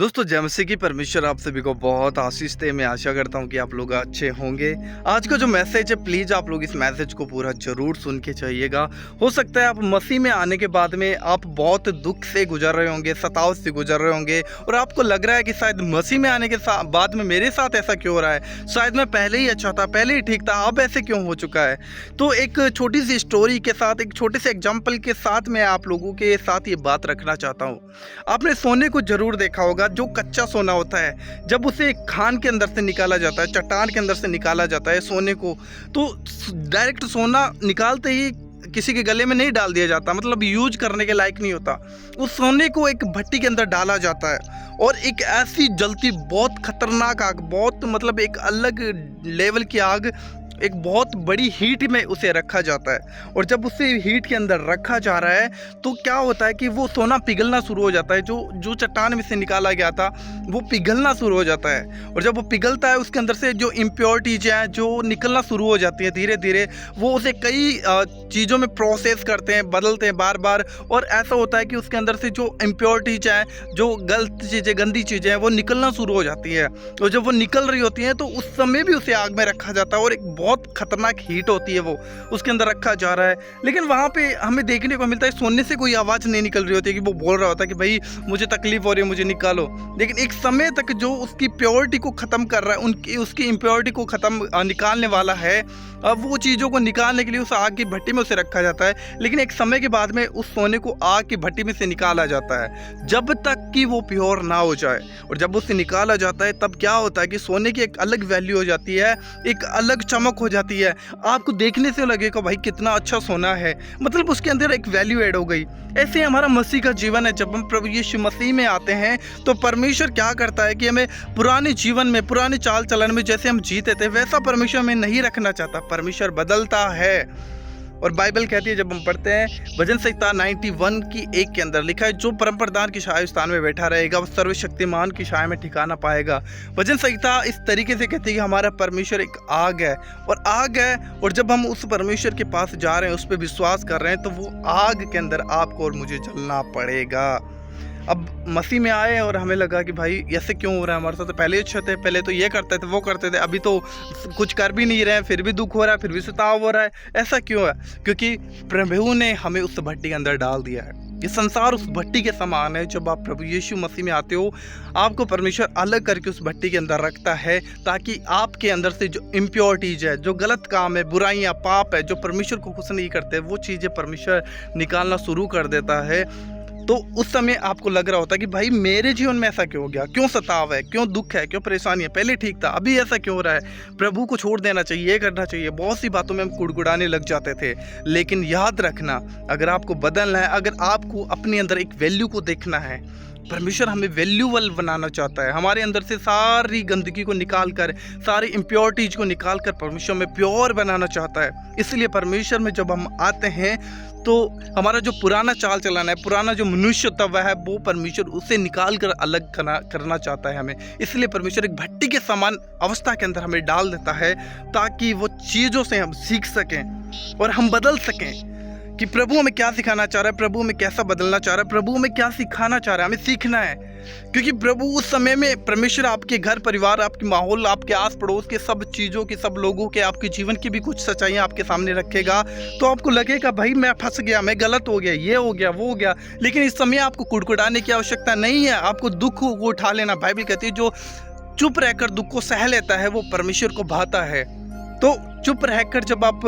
दोस्तों जय मसीह की परमेश्वर आप सभी को बहुत आशीष दे। मैं आशा करता हूं कि आप लोग अच्छे होंगे। आज का जो मैसेज है प्लीज़ आप लोग इस मैसेज को पूरा ज़रूर सुन के जाइएगा। हो सकता है आप मसीह में आने के बाद में आप बहुत दुख से गुजर रहे होंगे, सताव से गुजर रहे होंगे और आपको लग रहा है कि शायद मसीह में आने के बाद में मेरे साथ ऐसा क्यों हो रहा है, शायद मैं पहले ही अच्छा था, पहले ही ठीक था, अब ऐसे क्यों हो चुका है। तो एक छोटी सी स्टोरी के साथ, एक छोटे से एग्जाम्पल के साथ मैं आप लोगों के साथ ये बात रखना चाहता हूँ। आपने सोने को ज़रूर देखा होगा, जो कच्चा सोना होता है जब उसे खान के अंदर से निकाला जाता है, चट्टान के अंदर से निकाला जाता है सोने को, तो डायरेक्ट सोना निकालते ही किसी के गले में नहीं डाल दिया जाता, मतलब यूज करने के लायक नहीं होता। उस सोने को एक भट्टी के अंदर डाला जाता है और एक ऐसी जलती बहुत खतरनाक आग, बहुत मतलब एक अलग लेवल की आग, एक बहुत बड़ी हीट में उसे रखा जाता है। और जब उसे हीट के अंदर रखा जा रहा है तो क्या होता है कि वो सोना पिघलना शुरू हो जाता है। जो चट्टान में से निकाला गया था वो पिघलना शुरू हो जाता है और जब वो पिघलता है उसके अंदर से जो इम्प्योरिटीज हैं जो निकलना शुरू हो जाती है धीरे धीरे, वो उसे कई चीज़ों में प्रोसेस करते हैं, बदलते हैं बार बार। और ऐसा होता है कि उसके अंदर से जो इम्प्योरिटीज हैं, जो गलत चीज़ें, गंदी चीज़ें हैं, वो निकलना शुरू हो जाती है। और जब वो निकल रही होती हैं तो उस समय भी उसे आग में रखा जाता है और एक बहुत खतरनाक हीट होती है, वो उसके अंदर रखा जा रहा है। लेकिन वहाँ पे हमें देखने को मिलता है सोने से कोई आवाज़ नहीं निकल रही होती है कि वो बोल रहा होता है कि भाई मुझे तकलीफ हो रही है, मुझे निकालो। लेकिन एक समय तक जो उसकी प्योरिटी को ख़त्म कर रहा है, उसकी इम्प्योरिटी को ख़त्म निकालने वाला है, अब वो चीज़ों को निकालने के लिए उस आग की भट्टी में उसे रखा जाता है। लेकिन एक समय के बाद में उस सोने को आग की भट्टी में से निकाला जाता है जब तक कि वो प्योर ना हो जाए। और जब उसे निकाला जाता है तब क्या होता है कि सोने की एक अलग वैल्यू हो जाती है, एक अलग चमक हो जाती है। आपको देखने से लगेगा भाई कितना अच्छा सोना है, मतलब उसके अंदर एक वैल्यू ऐड हो गई। ऐसे हमारा मसीह का जीवन है। जब हम प्रभु यीशु मसीह में आते हैं तो परमेश्वर क्या करता है कि हमें पुराने जीवन में, पुराने चाल चलन में जैसे हम जीते थे वैसा परमेश्वर हमें नहीं रखना चाहता। परमेश्वर बदलता है। और बाइबल कहती है, जब हम पढ़ते हैं भजन संहिता 91 की 1 के अंदर लिखा है, जो परम प्रधान की छाया स्थान में बैठा रहेगा वह सर्वशक्तिमान की छाया में ठिकाना पाएगा। भजन संहिता इस तरीके से कहती है कि हमारा परमेश्वर एक आग है और आग है, और जब हम उस परमेश्वर के पास जा रहे हैं, उस पर विश्वास कर रहे हैं, तो वो आग के अंदर आपको और मुझे जलना पड़ेगा। अब मसीह में आए और हमें लगा कि भाई ऐसे क्यों हो रहा है हमारे साथ, तो पहले अच्छे थे, पहले तो ये करते थे, वो करते थे, अभी तो कुछ कर भी नहीं रहे हैं, फिर भी दुख हो रहा है, फिर भी सताव हो रहा है। ऐसा क्यों है? क्योंकि प्रभु ने हमें उस भट्टी के अंदर डाल दिया है। ये संसार उस भट्टी के समान है। जब आप प्रभु यीशु मसीह में आते हो, आपको परमेश्वर अलग करके उस भट्टी के अंदर रखता है ताकि आपके अंदर से जो इम्प्योरिटीज है, जो गलत काम है, बुराइयां, पाप है, जो परमेश्वर को खुश नहीं करते, वो चीज़ें परमेश्वर निकालना शुरू कर देता है। तो उस समय आपको लग रहा होता है कि भाई मेरे जीवन में ऐसा क्यों हो गया, क्यों सताव है, क्यों दुख है, क्यों परेशानी है, पहले ठीक था, अभी ऐसा क्यों हो रहा है, प्रभु को छोड़ देना चाहिए, ये करना चाहिए। बहुत सी बातों में हम कुड़कुड़ाने लग जाते थे। लेकिन याद रखना, अगर आपको बदलना है, अगर आपको अपने अंदर एक वैल्यू को देखना है, परमेश्वर हमें वैल्यूबल बनाना चाहता है। हमारे अंदर से सारी गंदगी को निकाल कर, सारी इम्प्योरिटीज को निकाल कर परमेश्वर में प्योर बनाना चाहता है। इसलिए परमेश्वर में जब हम आते हैं तो हमारा जो पुराना चाल चलन है, पुराना जो मनुष्य तत्व है, वो परमेश्वर उसे निकाल कर अलग करना चाहता है हमें। इसलिए परमेश्वर एक भट्टी के समान अवस्था के अंदर हमें डाल देता है ताकि वो चीज़ों से हम सीख सकें और हम बदल सकें कि प्रभु हमें क्या सिखाना चाह रहा है, प्रभु हमें कैसा बदलना चाह रहा है, प्रभु हमें क्या सिखाना चाह रहा है, हमें सीखना है। क्योंकि प्रभु उस समय में परमेश्वर आपके घर परिवार, आपके माहौल, आपके आस पड़ोस के सब चीज़ों की, सब लोगों के, आपके जीवन की भी कुछ सच्चाइयाँ आपके सामने रखेगा। तो आपको लगेगा भाई मैं फंस गया, मैं गलत हो गया, ये हो गया, वो हो गया। लेकिन इस समय आपको कुड़कुड़ाने की आवश्यकता नहीं है, आपको दुख को उठा लेना। बाइबल कहती है जो चुप रहकर दुख को सह लेता है वो परमेश्वर को भाता है। तो चुप रहकर जब आप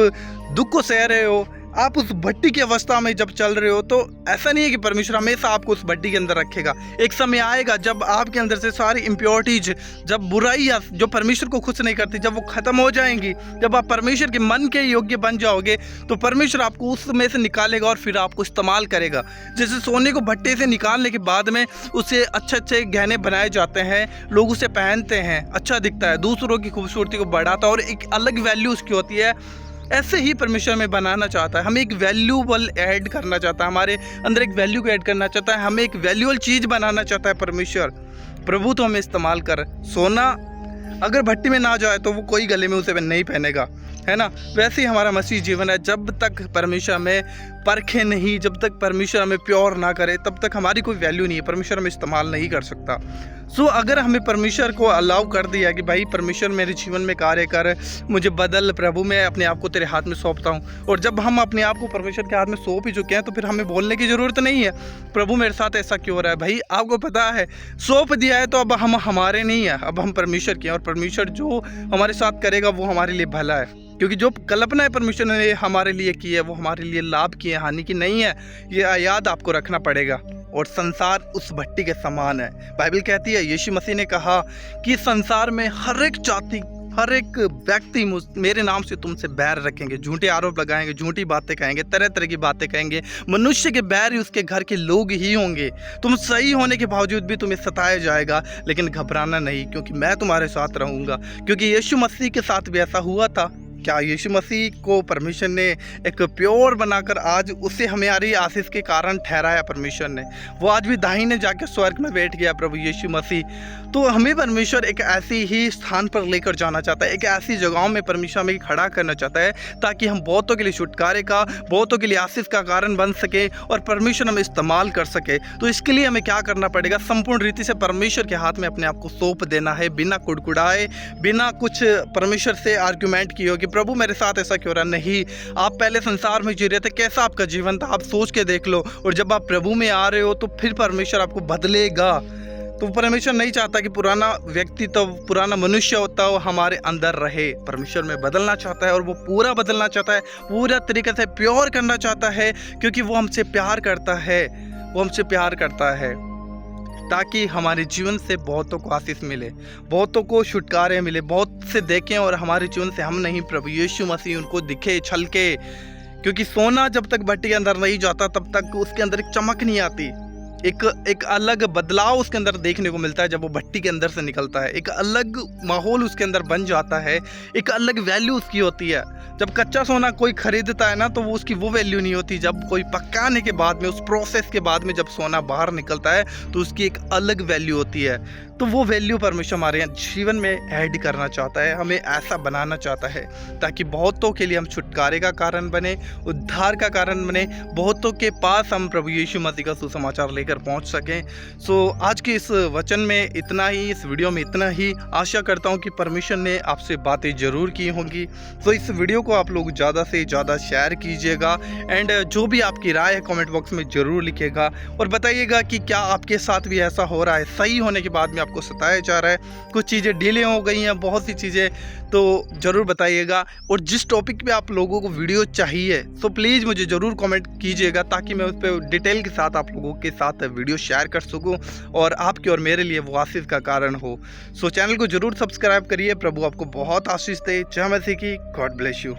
दुख को सह रहे हो, आप उस भट्टी की अवस्था में जब चल रहे हो, तो ऐसा नहीं है कि परमेश्वर हमेशा आपको उस भट्टी के अंदर रखेगा। एक समय आएगा जब आपके अंदर से सारी इम्प्योरिटीज, जब बुराइयाँ जो परमेश्वर को खुश नहीं करती, जब वो ख़त्म हो जाएंगी, जब आप परमेश्वर के मन के योग्य बन जाओगे, तो परमेश्वर आपको उसमें से निकालेगा और फिर आपको इस्तेमाल करेगा। जैसे सोने को भट्टे से निकालने के बाद में उसे अच्छे अच्छे गहने बनाए जाते हैं, लोग उसे पहनते हैं, अच्छा दिखता है, दूसरों की खूबसूरती को बढ़ाता है और एक अलग वैल्यू उसकी होती है। ऐसे ही परमेश्वर में बनाना चाहता है, हमें एक वैल्यूबल ऐड करना चाहता है, हमारे अंदर एक वैल्यू को ऐड करना चाहता है, हमें एक वैल्यूबल चीज़ बनाना चाहता है परमेश्वर। प्रभु तो हमें इस्तेमाल कर। सोना अगर भट्टी में ना जाए तो वो कोई गले में उसे नहीं पहनेगा, है ना। वैसे ही हमारा मसीह जीवन है। जब तक परमेश्वर हमें परखे नहीं, जब तक परमेश्वर हमें प्योर ना करे, तब तक हमारी कोई वैल्यू नहीं है, परमेश्वर हमें इस्तेमाल नहीं कर सकता। सो अगर हमें परमेश्वर को अलाउ कर दिया कि भाई परमेश्वर मेरे जीवन में कार्य कर, मुझे बदल प्रभु, मैं अपने आप को तेरे हाथ में सौंपता हूँ, और जब हम अपने आप को परमेश्वर के हाथ में सौंप ही चुके हैं तो फिर हमें बोलने की ज़रूरत नहीं है प्रभु मेरे साथ ऐसा क्यों हो रहा है। भाई आपको पता है सौंप दिया है तो अब हम हमारे नहीं है, अब हम परमेश्वर के हैं, और परमेश्वर जो हमारे साथ करेगा वो हमारे लिए भला है, क्योंकि जो कल्पना है परमेश्वर ने हमारे लिए की है वो हमारे लिए लाभ की है, हानि की नहीं है। ये याद आपको रखना पड़ेगा। और संसार उस भट्टी के समान है। बाइबल कहती है, यीशु मसीह ने कहा कि संसार में हर एक जाति, हर एक व्यक्ति मेरे नाम से तुमसे बैर रखेंगे, झूठे आरोप लगाएंगे, झूठी बातें कहेंगे, तरह तरह की बातें कहेंगे। मनुष्य के बैर ही उसके घर के लोग ही होंगे। तुम सही होने के बावजूद भी तुम्हें सताया जाएगा, लेकिन घबराना नहीं, क्योंकि मैं तुम्हारे साथ रहूँगा। क्योंकि यीशु मसीह के साथ भी ऐसा हुआ था। क्या यीशु मसीह को परमेश्वर ने एक प्योर बनाकर आज उसे हमारी आशीष के कारण ठहराया परमेश्वर ने। वो आज भी दाहिने जाकर स्वर्ग में बैठ गया प्रभु यीशु मसीह। तो हमें परमेश्वर एक ऐसी ही स्थान पर लेकर जाना चाहता है, एक ऐसी जगहों में परमेश्वर हमें खड़ा करना चाहता है ताकि हम बहुतों के लिए छुटकारे का, बहुतों के लिए आशीष का कारण बन सके और परमेश्वर हमें इस्तेमाल कर सके। तो इसके लिए हमें क्या करना पड़ेगा? संपूर्ण रीति से परमेश्वर के हाथ में अपने आप को सौंप देना है, बिना कुड़कुड़ाए, बिना कुछ परमेश्वर से आर्ग्यूमेंट किए हो कि प्रभु मेरे साथ ऐसा क्यों रहा। नहीं, आप पहले संसार में जी रहे थे, कैसा आपका जीवन था, आप सोच के देख लो। और जब आप प्रभु में आ रहे हो तो फिर परमेश्वर आपको बदलेगा। तो परमेश्वर नहीं चाहता कि पुराना व्यक्ति, तो पुराना मनुष्य होता है वो हमारे अंदर रहे। परमेश्वर में बदलना चाहता है, और वो पूरा बदलना चाहता है, पूरा तरीके से प्योर करना चाहता है, क्योंकि वो हमसे प्यार करता है, वो हमसे प्यार करता है, ताकि हमारे जीवन से बहुतों को आशीष मिले, बहुतों को छुटकारे मिले, बहुत से देखें और हमारे जीवन से हम नहीं, प्रभु यीशु मसीह उनको दिखे, छलके। क्योंकि सोना जब तक भट्टी के अंदर नहीं जाता तब तक उसके अंदर एक चमक नहीं आती, एक अलग बदलाव उसके अंदर देखने को मिलता है। जब वो भट्टी के अंदर से निकलता है एक अलग माहौल उसके अंदर बन जाता है, एक अलग वैल्यू उसकी होती है। जब कच्चा सोना कोई खरीदता है ना तो वो उसकी वो वैल्यू नहीं होती। जब कोई पकाने के बाद में, उस प्रोसेस के बाद में जब सोना बाहर निकलता है तो उसकी एक अलग वैल्यू होती है। तो वो वैल्यू परमेश्वर हमारे जीवन में ऐड करना चाहता है, हमें ऐसा बनाना चाहता है ताकि बहुतों के लिए हम छुटकारे का कारण बने, उद्धार का कारण बने, बहुतों के पास हम प्रभु यीशु मसीह का सुसमाचार लेकर पहुंच सकें। सो आज के इस वचन में इतना ही, इस वीडियो में इतना ही। आशा करता हूं कि परमेश्वर ने आपसे बातें ज़रूर की होंगी। तो इस वीडियो को आप लोग ज़्यादा से ज़्यादा शेयर कीजिएगा, एंड जो भी आपकी राय है कमेंट बॉक्स में ज़रूर लिखिएगा और बताइएगा कि क्या आपके साथ भी ऐसा हो रहा है, सही होने के बाद में आपको सताया जा रहा है, कुछ चीज़ें डिले हो गई हैं, बहुत सी चीज़ें, तो ज़रूर बताइएगा। और जिस टॉपिक पे आप लोगों को वीडियो चाहिए तो प्लीज़ मुझे ज़रूर कमेंट कीजिएगा, ताकि मैं उस पर डिटेल के साथ आप लोगों के साथ वीडियो शेयर कर सकूं और आपके और मेरे लिए वो आशीष का कारण हो। सो चैनल को ज़रूर सब्सक्राइब करिए। प्रभु आपको बहुत आशीष दे। जय मसीह की। God bless you.